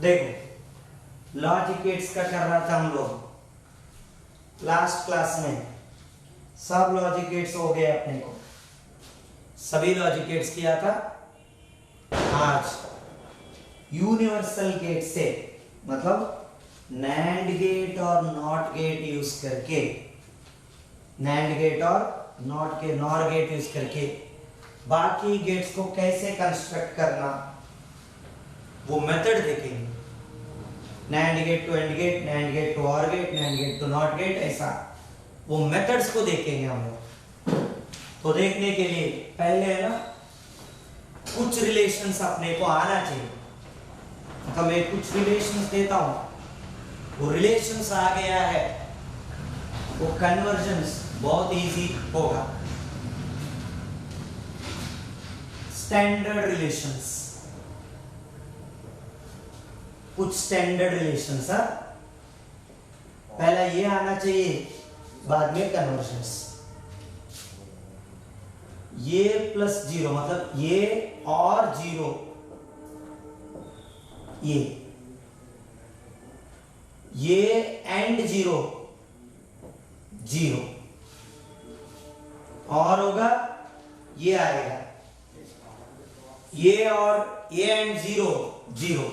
देखो logic gates का कर रहा था हम लोग लास्ट क्लास में, सब लॉजिक गेट्स हो गए अपने को, सभी लॉजिक गेट्स किया था। आज यूनिवर्सल गेट से मतलब नैंड गेट और नॉट गेट यूज करके, नैंड गेट और नॉर गेट यूज करके बाकी गेट्स को कैसे कंस्ट्रक्ट करना वो मेथड देखेंगे। NAND gate to AND gate, NAND gate to OR gate, NAND gate to NOT gate, ऐसा वो मेथड्स को देखेंगे हम लोग। तो देखने के लिए पहले है ना कुछ रिलेशंस अपने को आना चाहिए। मतलब मैं कुछ रिलेशंस देता हूं, वो रिलेशंस आ गया है वो कन्वर्जन्स बहुत इजी होगा। स्टैंडर्ड रिलेशंस, कुछ स्टैंडर्ड रिलेशंस है, पहला ये आना चाहिए, बाद में कन्वर्जन्स। ये प्लस जीरो मतलब ये और जीरो, ये एंड जीरो, जीरो और होगा ये आएगा, ये और ये एंड जीरो, जीरो,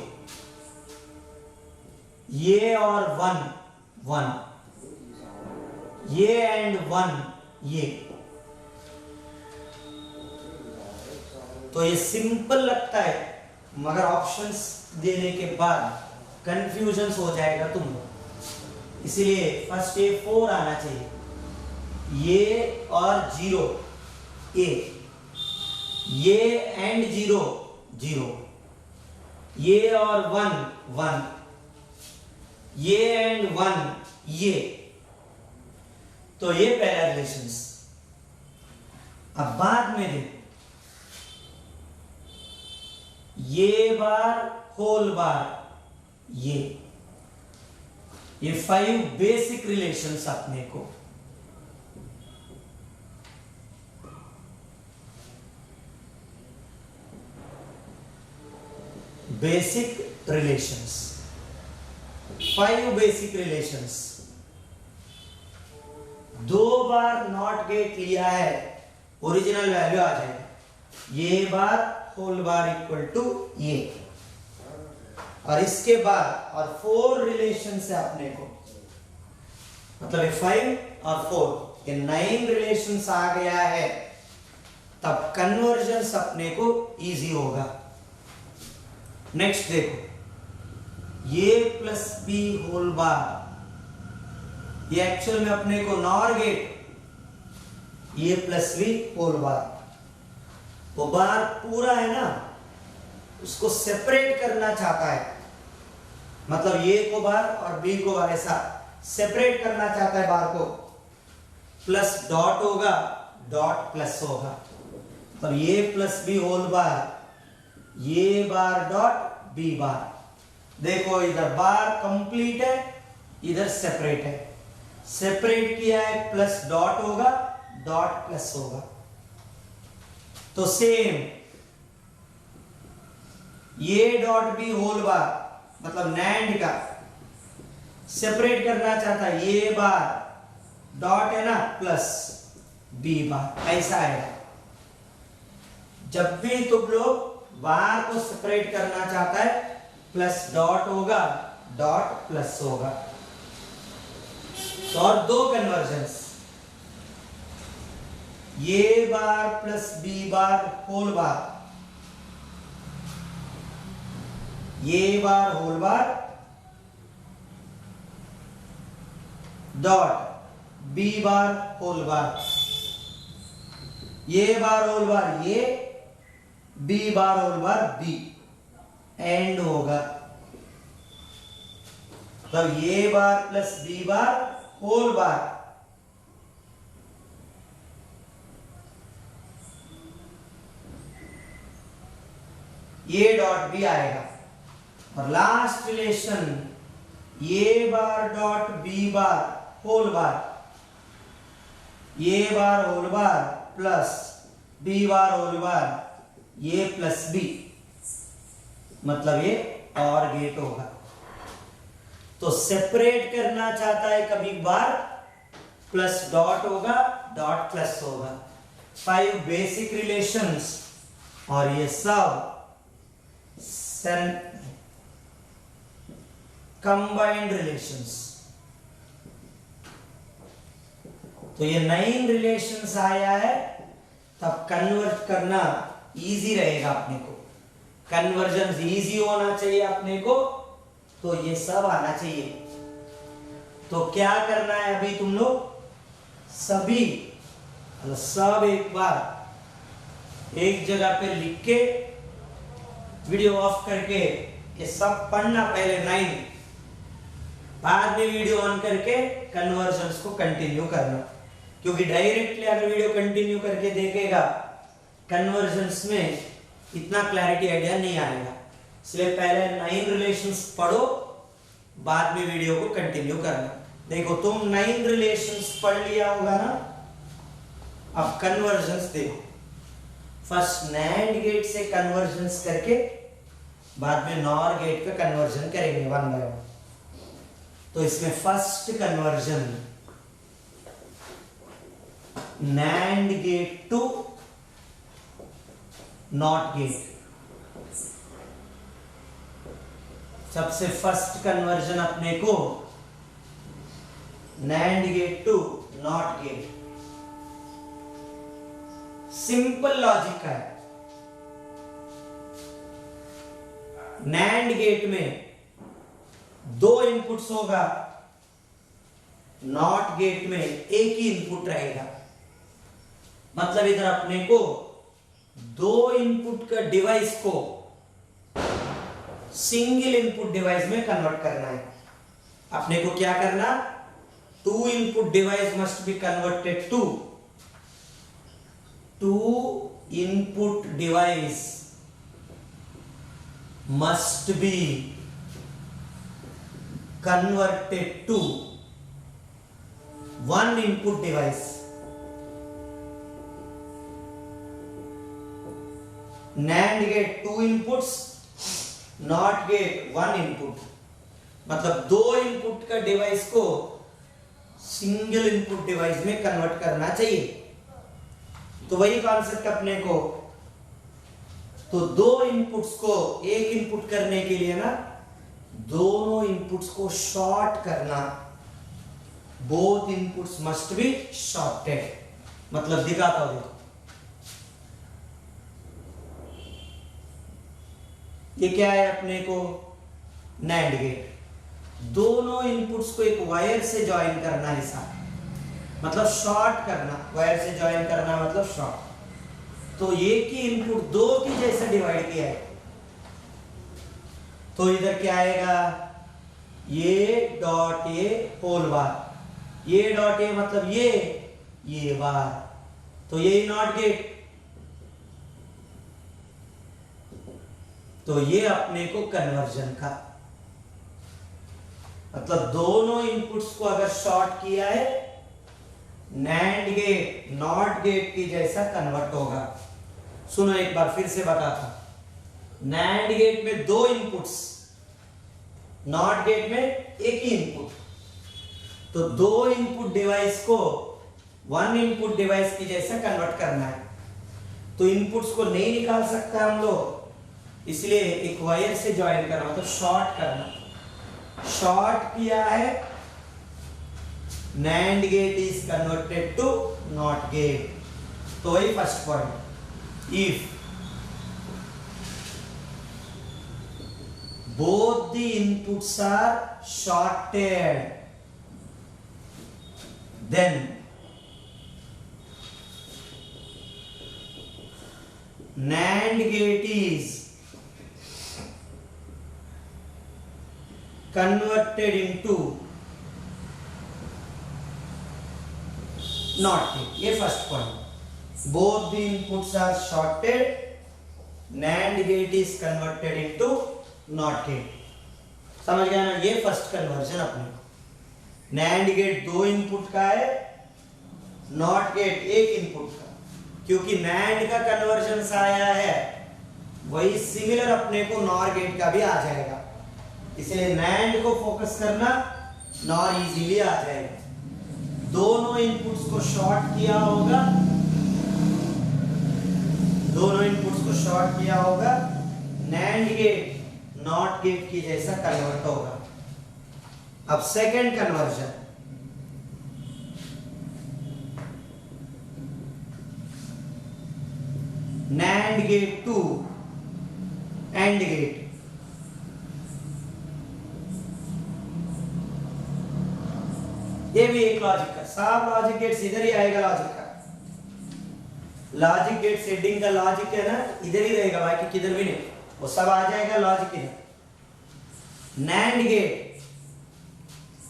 ये और वन, वन, ये एंड वन, ये। तो ये सिंपल लगता है मगर ऑप्शंस देने के बाद कंफ्यूजन हो जाएगा तुम लोग, इसीलिए फर्स्ट ये 4 आना चाहिए, ये और जीरो, ये एंड जीरो, जीरो, ये और वन, वन, ये एंड वन, ये। तो ये पहला रिलेशंस। अब बाद में देखो ये बार होल बार, ये 5 बेसिक रिलेशंस अपने को। Basic relations, 5 basic relations. 2 बार नॉट गेट लिया है, ओरिजिनल वैल्यू आ जाएगा, ये bar whole bar equal to ये, और इसके बाद और 4 रिलेशन है अपने को, मतलब 5 और 4 ये 9 रिलेशंस आ गया है, तब कन्वर्जन अपने को इजी होगा। नेक्स्ट देखो ये प्लस बी होल बार, ये एक्चुअल में अपने को नॉर गेट, ये प्लस बी होल बार, वो बार पूरा है ना उसको सेपरेट करना चाहता है, मतलब ए को बार और बी को बार ऐसा सेपरेट करना चाहता है बार को, प्लस डॉट होगा, डॉट प्लस होगा, तो ये प्लस बी होल बार, ये बार डॉट बी बार। देखो इधर बार कंप्लीट है, इधर सेपरेट है, सेपरेट किया है, प्लस डॉट होगा, डॉट प्लस होगा। तो सेम ये डॉट बी होल बार मतलब नैंड का सेपरेट करना चाहता है, ये बार डॉट है ना प्लस बी बार, ऐसा है। जब भी तुम लोग बार को सेपरेट करना चाहता है, प्लस डॉट होगा, डॉट प्लस होगा। तो और 2 कन्वर्जन्स, ये bar plus B bar whole bar, ये bar whole bar dot B bar whole bar, ये बार होल बार ये, B bar whole bar B, AND होगा, तब ये bar plus B bar whole bar, ये डॉट भी आएगा, और लास्ट रिलेशन ये bar dot B bar whole bar, ये bar whole bar plus B bar whole bar, ये प्लस बी, मतलब ये और गेट होगा। तो सेपरेट करना चाहता है कभी बार, प्लस डॉट होगा, डॉट प्लस होगा। 5 बेसिक रिलेशंस और ये सब कंबाइंड रिलेशंस। तो ये 9 रिलेशंस आया है, तब कन्वर्ट करना इजी रहेगा अपने को। कन्वर्जन इजी होना चाहिए अपने को, तो ये सब आना चाहिए। तो क्या करना है अभी तुम लोग सभी, सब एक बार एक जगह पे लिख के वीडियो ऑफ करके ये सब पढ़ना पहले 9, बाद में वीडियो ऑन करके कन्वर्जन्स को कंटिन्यू करना। क्योंकि डायरेक्टली अगर वीडियो कंटिन्यू करके देखेगा कन्वर्जन्स में इतना क्लैरिटी आइडिया नहीं आएगा। इसलिए पहले 9 रिलेशंस पढ़ो, बाद में वीडियो को कंटिन्यू करना। देखो तुम 9 रिलेशंस पढ़ लिया होगा ना, अब कन्वर्जन्स देखो। फर्स्ट नैंड गेट से कन्वर्जन्स करके बाद में नॉर गेट का कन्वर्जन करेंगे 1 बाय 1। तो इसमें first conversion NAND gate to NOT gate. सबसे फर्स्ट कन्वर्जन अपने को NAND gate to NOT gate. Simple logic है। नैंड गेट में 2 इनपुट्स होगा, नॉट गेट में एक ही इनपुट रहेगा। मतलब इधर अपने को 2 इनपुट का डिवाइस को सिंगल इनपुट डिवाइस में कन्वर्ट करना है। अपने को क्या करना, 2 input device must be converted to 2 input device must be converted to 1 input device. NAND gate 2 inputs, NOT gate 1 input। मतलब 2 इनपुट का डिवाइस को सिंगल इनपुट डिवाइस में कन्वर्ट करना चाहिए। तो वही कॉन्सेप्ट अपने को, तो 2 इनपुट्स को एक इनपुट करने के लिए ना दोनों इनपुट्स को शॉर्ट करना। Both inputs must be shorted. मतलब दिखाता हूं, देखो ये क्या है अपने को, नैंड गेट। दोनों इनपुट्स को एक वायर से ज्वाइन करना है साथ, मतलब शॉर्ट करना। वायर से ज्वाइन करना मतलब शॉर्ट। तो एक ही इनपुट 2 की जैसे डिवाइड किया है, तो इधर क्या आएगा, ये डॉट ये होल बार। ये डॉट ये मतलब ये बार, तो ये नॉट गेट। तो ये अपने को कन्वर्जन का मतलब दोनों इनपुट्स को अगर शॉर्ट किया है, नैंड गेट नॉट गेट की जैसा कन्वर्ट होगा। सुनो एक बार फिर से बताता हूं। नैंड गेट में 2 इनपुट्स, नॉट गेट में एक ही इनपुट। तो 2 इनपुट डिवाइस को 1 इनपुट डिवाइस की जैसा कन्वर्ट करना है। तो इनपुट्स को नहीं निकाल सकता हम लोग, इसलिए एक वायर से ज्वाइन करना, मतलब शॉर्ट करना। शॉर्ट किया है, NAND gate is converted to NOT gate. तो वही first point, if both the inputs are shorted, then NAND gate is converted into NOT gate। ये first point, both the inputs are shorted, NAND gate is converted into not gate. समझ गया ना, ये first conversion अपने को। NAND gate 2 input का है, NOT gate 1 input का। क्योंकि नैंड का कन्वर्जन आया है, वही सिमिलर अपने को नॉर गेट का भी आ जाएगा। इसलिए नैंड को फोकस करना नॉर इजीली आ जाएगा। दोनों इनपुट्स को शॉर्ट किया होगा, दोनों इनपुट्स को शॉर्ट किया होगा, नैंड गेट नॉट गेट की जैसा कन्वर्ट होगा। अब second conversion, NAND gate to AND gate. ये भी एक लॉजिक का, सब लॉजिक गेट्स इधर ही आएगा। लॉजिक का, लॉजिक गेट सेटिंग का लॉजिक है ना, इधर ही रहेगा, बाकी किधर भी नहीं, वो सब आ जाएगा लॉजिक है। नैंड गेट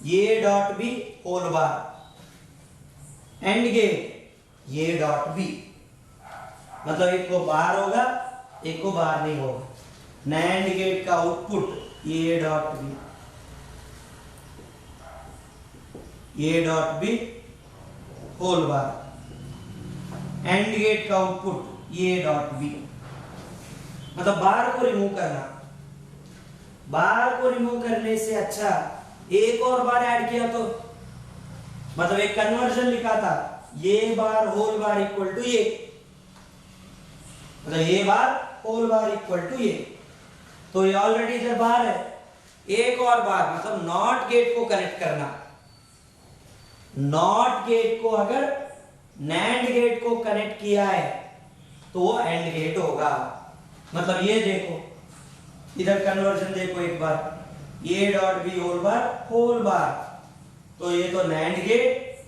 ये dot B whole bar, AND gate ये डॉट बी, मतलब एक को बार होगा एक को बार नहीं होगा। नैंड गेट का आउटपुट ये डॉट बी, ये dot B whole bar, AND gate का आउटपुट ये डॉट बी। मतलब बार को रिमूव करना, बार को रिमूव करने से अच्छा एक और बार ऐड किया तो, मतलब एक कन्वर्जन लिखा था ये bar whole bar equal to ये, मतलब ये bar whole bar equal to ये, तो ये ऑलरेडी इधर बार है। एक और बार मतलब नॉट गेट को कनेक्ट करना, नॉट गेट को अगर नैंड गेट को कनेक्ट किया है तो वो एंड गेट होगा। मतलब ये देखो इधर कन्वर्जन देखो एक बार, ये डॉट बी होल बार, तो ये तो नैंड गेट,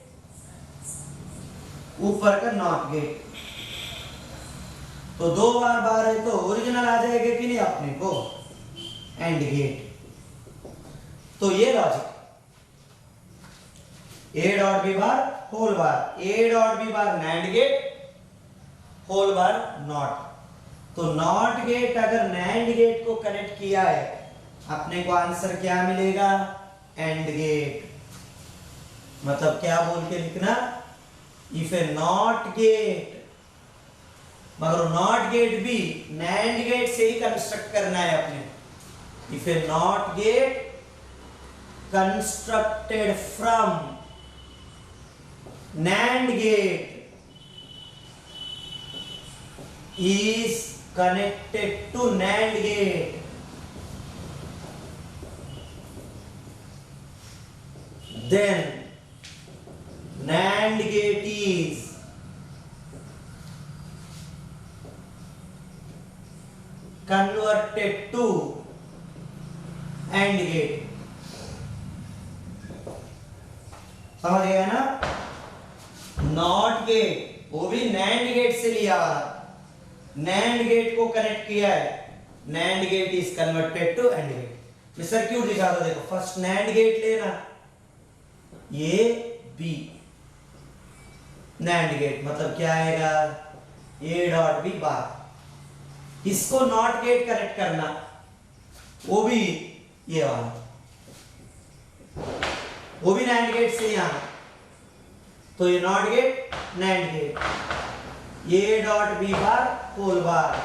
ऊपर का नॉट गेट, तो दो बार बार है तो ओरिजिनल आ जाएगा कि नहीं अपने को, एंड गेट। तो ये logic, A dot B bar whole bar, A dot B bar NAND gate, whole bar NOT. तो नॉट गेट अगर नैंड गेट को कनेक्ट किया है अपने को आंसर क्या मिलेगा, एंड गेट। मतलब क्या बोल के लिखना, इफ ए नॉट गेट, मगर नॉट गेट भी नैंड गेट से ही कंस्ट्रक्ट करना है अपने। If A not gate constructed from NAND gate is connected to NAND gate, then NAND gate is converted to AND gate। समझ गया ना? नॉट गेट वो भी नैंड गेट से लिया वाला, नैंड गेट को कनेक्ट किया है, NAND gate is converted to AND gate. मैं सर्क्यूट दिखा दो, देखो फर्स्ट नैंड गेट लेना, ये बी नैंड गेट, मतलब क्या आएगा, ए डॉट बी बार। इसको नॉट गेट कनेक्ट करना, वो भी ये वाला, वो भी नैंड गेट से यहां, तो ये नॉट गेट नैंड गेट, ये dot B bar whole bar,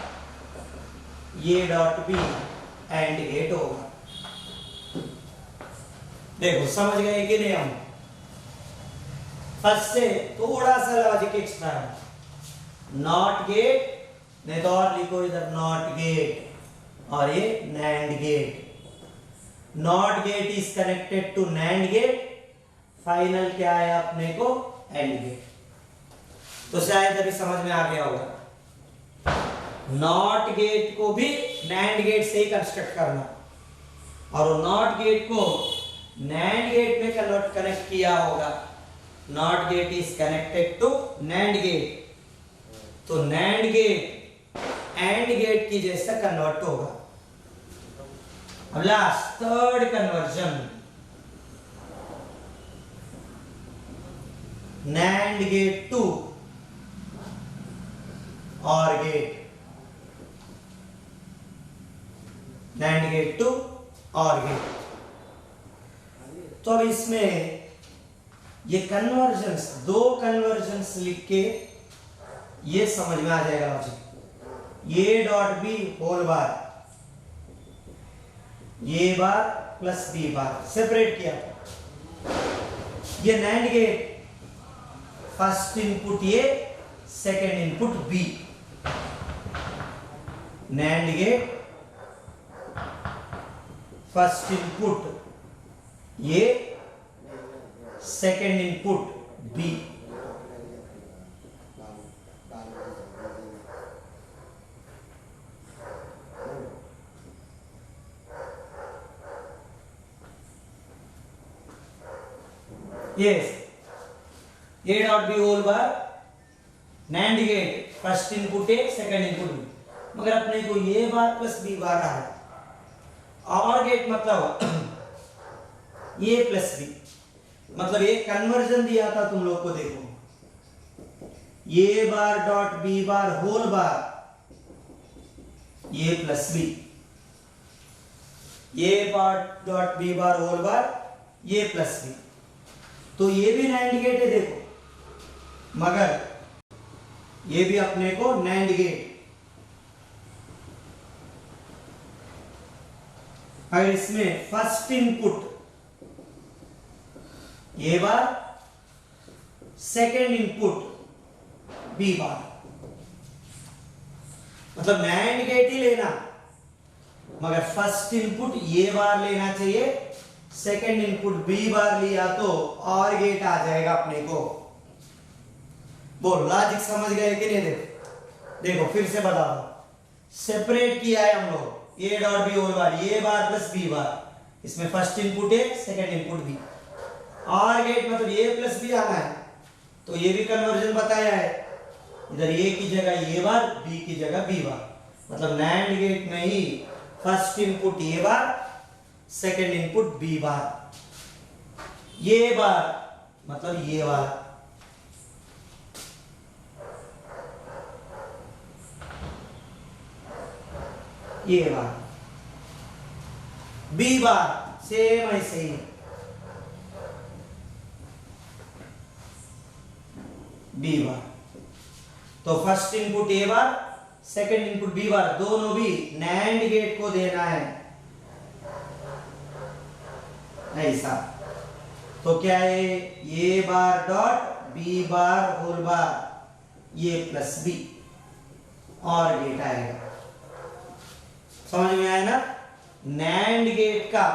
ये डॉट बी एंड गेट होगा। देखो समझ गए कि नहीं? हम फर्स्ट से थोड़ा सा लॉजिक एक्स्ट्रा है, नॉट गेट, नहीं तो और लिखो इधर नॉट गेट, और ये NAND gate. NOT gate is connected to NAND gate, final क्या है अपने को, एंड गेट। तो शायद अभी समझ में आ गया होगा, नॉट गेट को भी नैंड गेट से ही कंस्ट्रक्ट करना, और नॉट गेट को नैंड गेट में कनेक्ट किया होगा। NOT gate is connected to NAND gate, तो नैंड गेट एंड गेट की जैसा कन्वर्ट होगा। अब last third conversion, NAND gate to OR gate, NAND gate to OR gate. तो अब इसमें ये कन्वर्जन्स, दो कन्वर्जन्स लिख के ये समझ में आ जाएगा लॉजिक। ये dot B whole bar, A bar plus B bar separate किया। ये NAND gate first input A second input B, NAND gate first input A second input B. Yes, A dot B whole bar NAND gate first input A second input B, मगर अपने को A bar plus B bar आ रहा है। और gate मतलब A plus B, मतलब एक कन्वर्जन दिया था तुम लोग को, देखो A bar dot B bar whole bar A plus B, A bar dot B bar whole bar A plus B। तो ये भी नैंड गेट है देखो, मगर ये भी अपने को नैंड गेट। अगर इसमें first input A bar second input B bar, मतलब नैंड गेट ही लेना, मगर फर्स्ट इनपुट ए बार लेना चाहिए, सेकेंड इनपुट बी बार लिया तो और गेट आ जाएगा अपने को। बोल लॉजिक समझ गए कि नहीं? देखो फिर से बता दो, सेपरेट किया है हम लोग A dot B whole bar, A bar plus B bar, इसमें first input A second input B, OR gate मतलब ए प्लस बी आना है, तो ये भी कन्वर्जन बताया है, इधर ए की जगह ए बार बी की जगह बी बार, मतलब नैंड गेट में ही first input A bar second input B bar, ये बार मतलब ये बार, ये बार बी बार सेम ऐसे ही बी बार। तो first input A bar second input B bar, दोनों भी नैंड गेट को देना है ऐसा। तो क्या है, A bar dot B bar whole bar A plus B, OR gate आएगा। समझ में आया ना? नैंड गेट का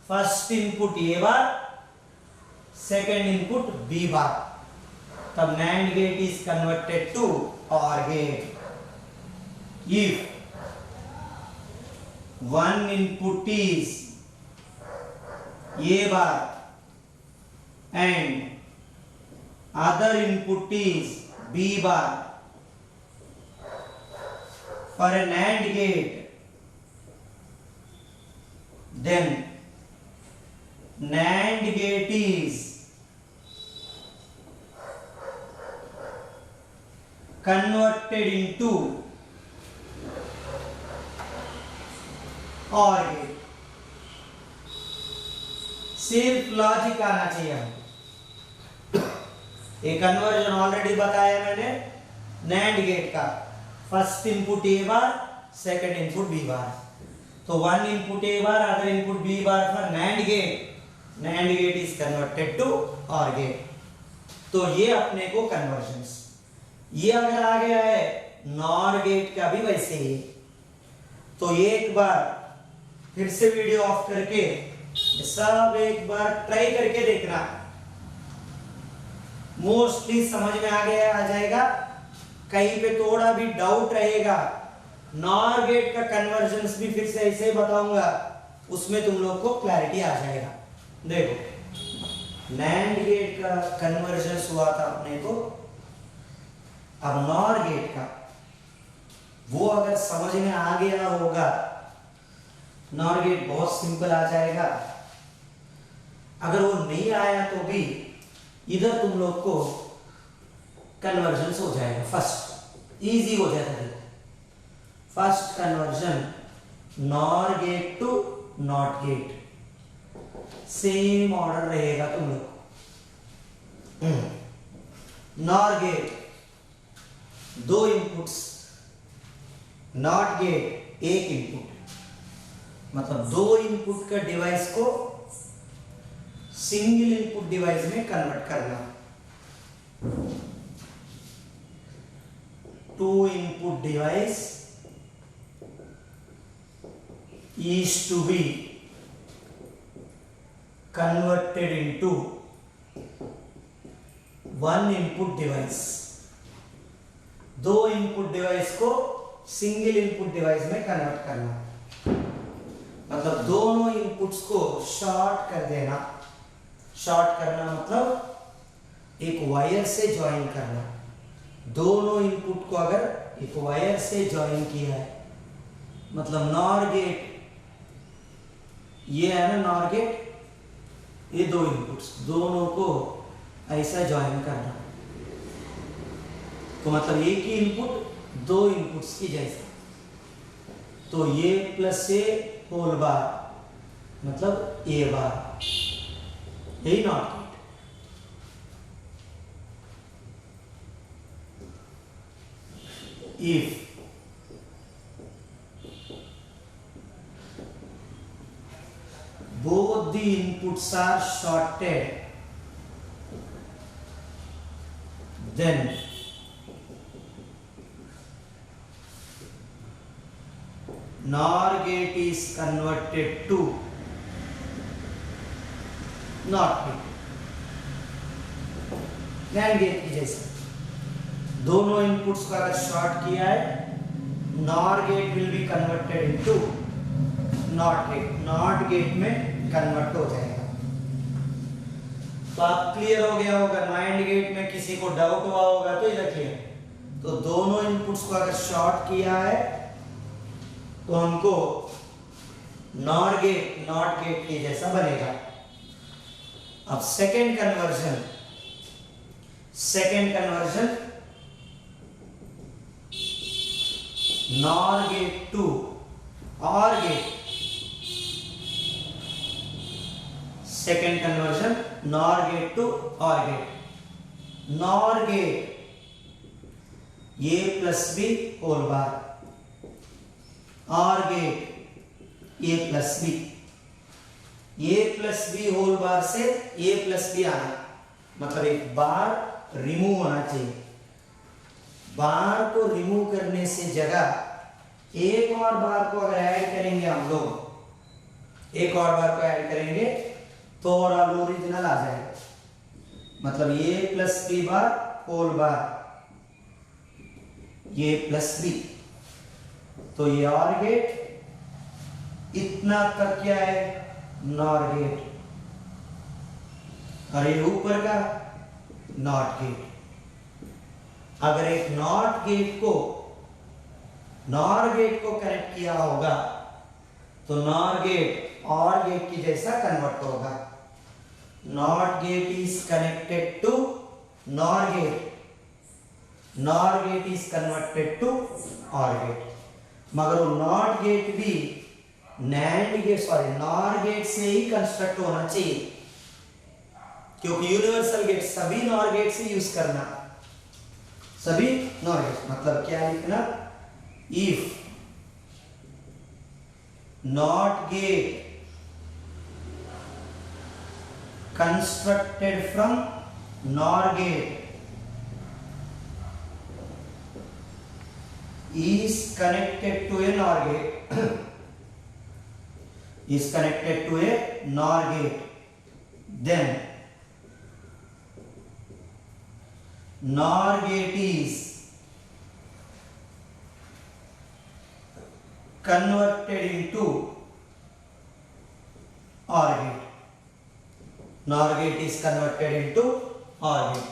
first input A bar second input B bar, तब NAND gate is converted to OR gate if one input is A bar and other input is B bar for an AND gate, then NAND gate is converted into OR gate. सिर्फ logic आना चाहिए हमको। एक conversion already बताया मैंने NAND gate का, first input A bar second input B bar, तो one input A bar other input B bar for NAND gate is converted to OR gate. तो ये अपने को कन्वर्जन्स, ये अगर आ गया है NOR गेट का भी वैसे ही। तो एक बार फिर से वीडियो ऑफ करके सब एक बार ट्राई करके देखना, मोस्टली समझ में आ जाएगा। कहीं पे थोड़ा भी डाउट रहेगा, NOR गेट का कन्वर्जन्स भी फिर से ऐसे ही बताऊंगा, उसमें तुम लोग को क्लैरिटी आ जाएगा। देखो NAND गेट का कन्वर्जन्स हुआ था अपने को, अब NOR गेट का वो अगर समझ में आ गया होगा, NOR गेट बहुत सिंपल आ जाएगा। अगर वो नहीं आया तो भी इधर तुम लोग को कन्वर्जन्स हो जाएगा, फर्स्ट इजी हो जाता है। First conversion NOR gate to NOT gate, same order रहेगा तुम लोग। NOR गेट दो इनपुट्स, NOT गेट एक इनपुट, मतलब दो इनपुट का डिवाइस को सिंगल इनपुट डिवाइस में कन्वर्ट करना। Two input device is to be converted into one input device। दो इनपुट डिवाइस को सिंगल इनपुट डिवाइस में कन्वर्ट करना, मतलब दोनों इनपुट्स को शॉर्ट कर देना। शॉर्ट करना मतलब एक वायर से ज्वाइन करना। दोनों इनपुट को अगर एक वायर से ज्वाइन किया है, मतलब नॉर गेट, ये है ना नॉर गेट, ये दो इनपुट्स दोनों को ऐसा ज्वाइन करना, तो मतलब एक ही इनपुट दो इनपुट्स की जैसा। तो ये प्लस ए होल बार मतलब ए बार, यही not gate. If both the inputs are shorted, then NOR gate is converted to NOT gate। NAND gate की जैसे दोनों इनपुट्स को अगर शॉर्ट किया है, NOR gate will be converted into NOT gate. NOT gate में कन्वर्ट हो जाएगा। तो आप क्लियर हो गया होगा। नाइंड गेट में किसी को डाउट हुआ होगा तो इधर क्लियर। तो दोनों इनपुट्स को अगर शॉर्ट किया है तो हमको नॉट गेट के जैसा बनेगा। अब second conversion NOR gate to OR gate. Second conversion NOR gate to OR gate. NOR gate A plus B whole bar, OR gate A plus B. A plus B whole bar से A plus B आना, मतलब एक बार remove होना चाहिए। बार को remove करने से जगह एक और बार को अगर ऐड करेंगे हम लोग, एक और बार को ऐड करेंगे तो और ओरिजिनल आ जाएगा। मतलब A plus B bar whole bar, A plus B. तो ये और गेट इतना तक क्या है नॉर गेट, और ये ऊपर का नॉट गेट। अगर एक नॉट गेट को नॉर गेट को कनेक्ट किया होगा तो नॉर गेट और गेट की जैसा कन्वर्ट होगा। NOT gate is connected to NOR gate, NOR gate is converted to OR gate. मगर वो नॉट गेट भी नैंड गेट नॉर गेट से ही कंस्ट्रक्ट होना चाहिए, क्योंकि यूनिवर्सल गेट सभी नॉर गेट से यूज करना, सभी नॉर गेट। मतलब क्या लिखना, if NOT gate constructed from NOR gate is connected to a NOR gate is connected to a NOR gate, then NOR gate is converted into OR gate। NOR gate is converted into OR gate।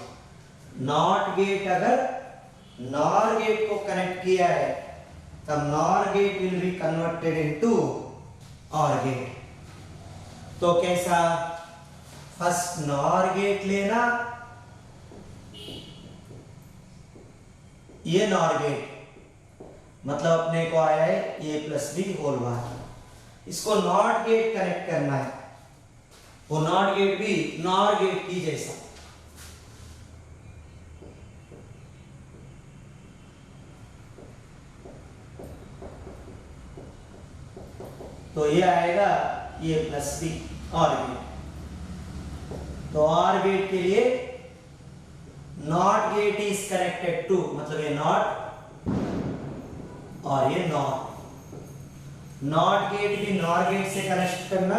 NOT gate अगर NOR gate को connect किया है तब NOR gate will be converted into OR gate। तो कैसा, first NOR gate लेना, ये NOR gate मतलब अपने को आया है a plus B whole bar, इसको NOT gate कनेक्ट करना है। वो नॉट गेट भी नॉर गेट की जैसा। तो ये आएगा A plus B OR gate. तो और गेट के लिए NOT gate is connected to, मतलब ये नॉट और ये नॉट गेट भी नॉर गेट से कनेक्ट करना,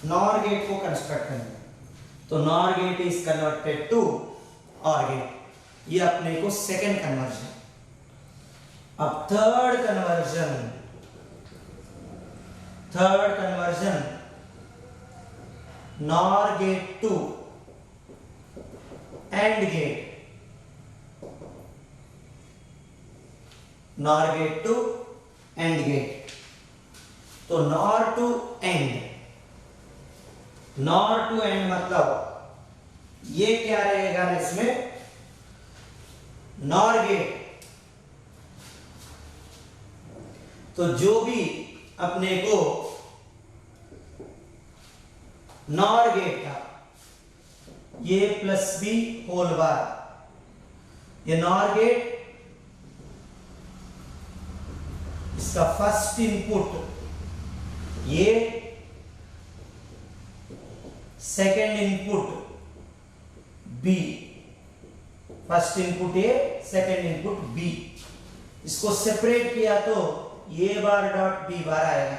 नॉर गेट को कंस्ट्रक्ट करना। तो NOR gate is converted to OR gate. ये अपने को सेकेंड कन्वर्जन। अब third conversion NOR gate to AND gate, NOR gate to AND gate. तो NOR to AND, NOR to AND मतलब ये क्या रहेगा इसमें, नॉर गेट। तो जो भी अपने को नॉर गेट था, ये प्लस बी होल बार, ये नॉर गेट, इसका फर्स्ट इनपुट ये, second input B, first input A, second input B. इसको सेपरेट किया तो ए बार डॉट बी बार आएगा,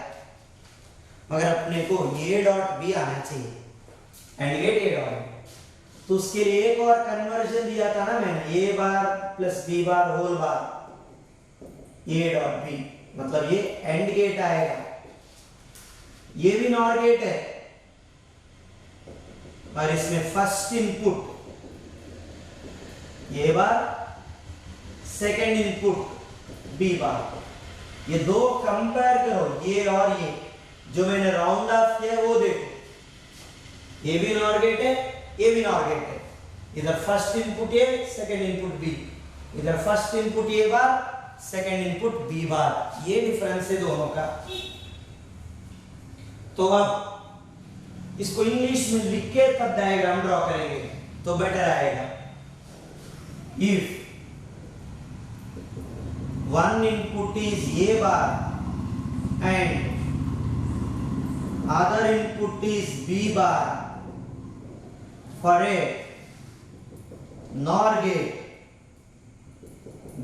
मगर अपने को ए डॉट बी आना चाहिए, एंड गेट ए डॉट। तो उसके लिए एक और कन्वर्जन दिया था ना मैंने, A bar plus B bar whole bar A dot B, मतलब ये एंड गेट आएगा। ये भी नॉर गेट है और इसमें first input A bar, second input B bar. ये दो कंपेयर करो, ये और ये जो मैंने राउंड ऑफ किया वो देखो, ये भी नॉर गेट है, ये भी नॉर गेट है। इधर first input A, second input B, इधर first input A bar, second input B bar. ये डिफरेंस है दोनों का। तो अब इसको इंग्लिश में लिख के तब डायग्राम ड्रॉ करेंगे तो बेटर आएगा। If one input is A bar and other input is B bar for a NOR gate,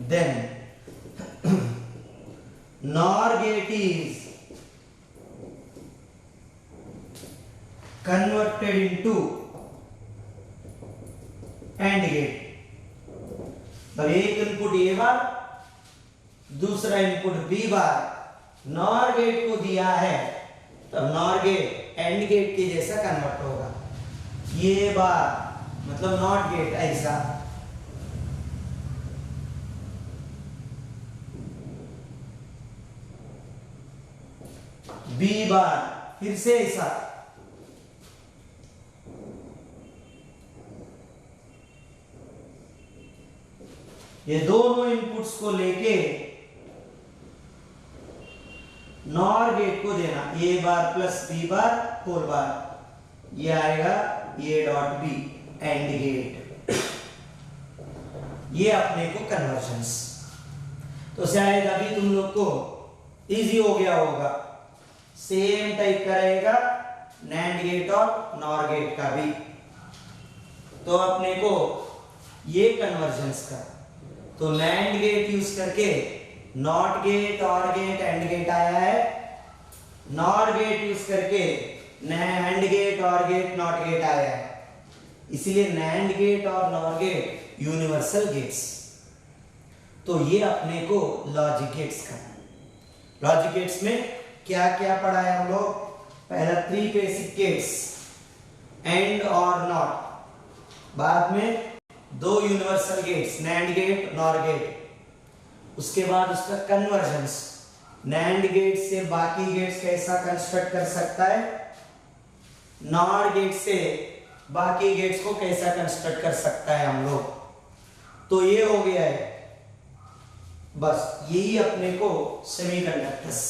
then NOR gate is converted into AND gate। तो एक इनपुट A बार, दूसरा input B bar, NOR gate को दिया है, तब nor gate AND gate के जैसा convert होगा। ये बार मतलब नॉट गेट ऐसा, बी बार फिर से ऐसा, ये दोनों इनपुट्स को लेके नॉर गेट को देना, A bar plus B bar whole bar, ये आएगा A dot B AND gate. ये अपने को कन्वर्जन्स। तो शायद अभी तुम लोग को इजी हो गया होगा, सेम टाइप का रहेगा नैंड गेट और नॉर गेट का भी। तो अपने को ये कन्वर्जन्स का, तो नैंड गेट यूज करके नॉट गेट, और गेट, एंड गेट आया है। नॉर गेट यूज करके नैंड गेट, और गेट, नॉट गेट आया है। इसलिए नैंड गेट और नॉर गेट यूनिवर्सल गेट्स। तो ये अपने को लॉजिक गेट्स का, लॉजिक गेट्स में क्या क्या पढ़ा है हम लोग? पहला 3 बेसिक गेट्स, एंड और नॉट, बाद में 2 universal gates, NAND gate, NOR gate. उसके बाद उसका कन्वर्जन्स, नैंड गेट से बाकी गेट्स कैसा कंस्ट्रक्ट कर सकता है, नॉर गेट से बाकी गेट्स को कैसा कंस्ट्रक्ट कर सकता है हम लोग। तो ये हो गया है, बस यही अपने को सेमीकंडक्टर्स।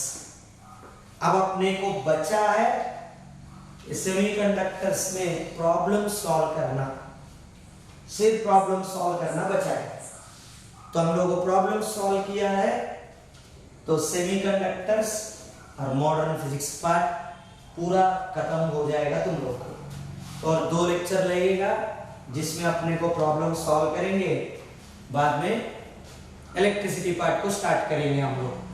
अब अपने को बचा है सेमीकंडक्टर्स में प्रॉब्लम सॉल्व करना, सिर्फ प्रॉब्लम सॉल्व करना बचा है। तो हम लोगों को प्रॉब्लम सॉल्व किया है, तो सेमीकंडक्टर्स और मॉडर्न फिजिक्स पार्ट पूरा खत्म हो जाएगा तुम लोग को। और 2 लेक्चर लगेगा जिसमें अपने को प्रॉब्लम सॉल्व करेंगे, बाद में इलेक्ट्रिसिटी पार्ट को स्टार्ट करेंगे हम लोग।